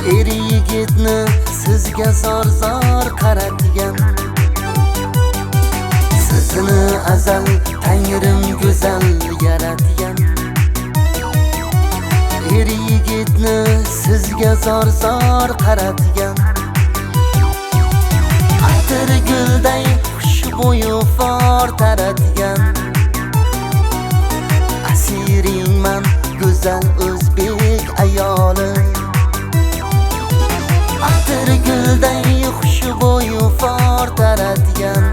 Er yigitni sizga zor qaratgan. Sizni azal Tangrim go'zal yaratgan. Er yigitni sizga zor qaratgan. Atir gulday xushbo'yi for taratgan. Asiringman go'zal o'zbek ayoli. Atir gulday xushbo'yi for taratgan.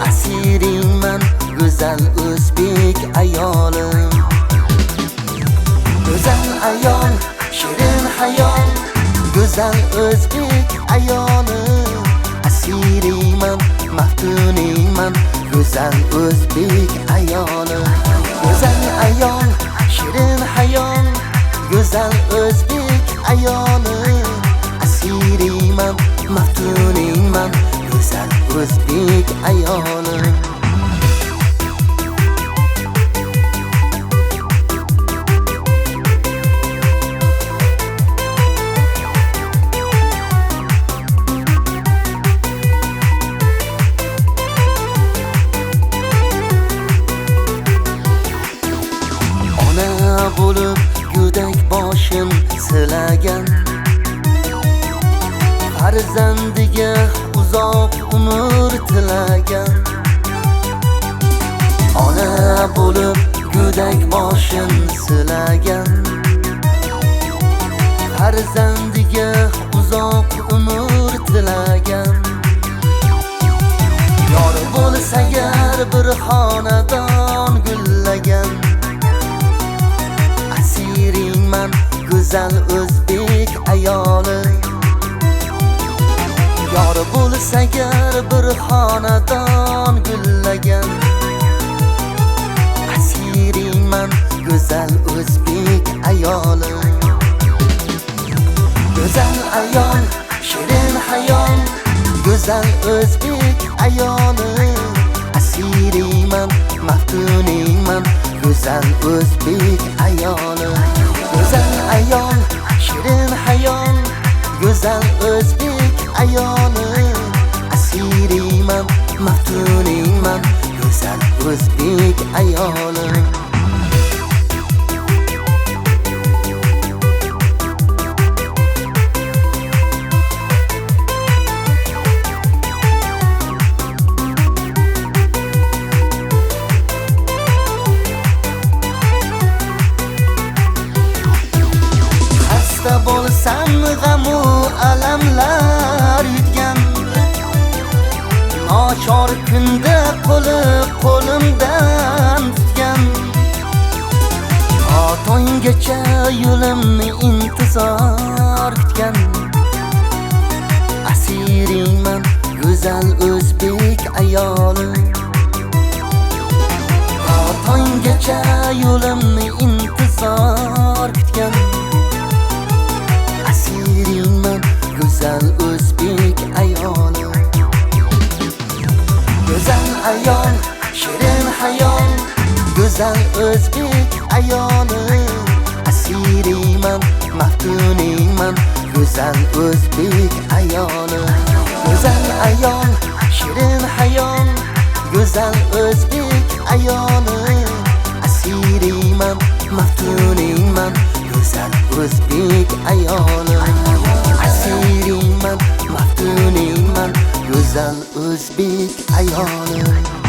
Asiringman go'zal o'zbek ayoli. Go'zal ayol, shirin hayol, go'zal o'zbek ayoli. Asiringman, maftuningman, go'zal o'zbek ayoli. Go'zal ayol, shirin hayol, go'zal o'zbek ayoli. Asiringman, maftuningman, go'zal o'zbek ayoli. Bo'lib go'dak boshim silagan. Farzandiga uzoq umr tilagan. Ona bo'lib go'dak boshim silagan. Farzandiga uzoq umr tilagan. Yor bo'lsa agar bir xonadon gullagan. Asiringman go'zal o'zbek ayoli. Yor bo'lsa agar bir xonadon gullagan. Asiringman go'zal o'zbek ayoli. Go'zal ayol, shirin hayol, go'zal o'zbek ayoli. Asiringman, maftuningman, go'zal o'zbek ayoli. Go'zal ayol, shirin hayol, go'zal o'zbek ayoli. Asiringman, maftuningman, go'zal o'zbek ayoli. Bo'lsam g'amu alamlar yutgan. Nochor kunda qo'limdan tutgan. Tonggacha yo'limni intizor kutgan. Asiringman go'zal o'zbek ayoli. Tonggacha yo'limni intizor kutgan. Asiringman go'zal o'zbek ayoli. Go'zal ayol, shirin hayol, go'zal o'zbek ayoli. Asiringman, maftuningman, go'zal o'zbek ayoli. Go'zal ayol, shirin hayol, go'zal o'zbek ayoli. Asiringman, maftuningman, go'zal o'zbek ayoli. Asiringman, maftuningman, go'zal o'zbek ayoli.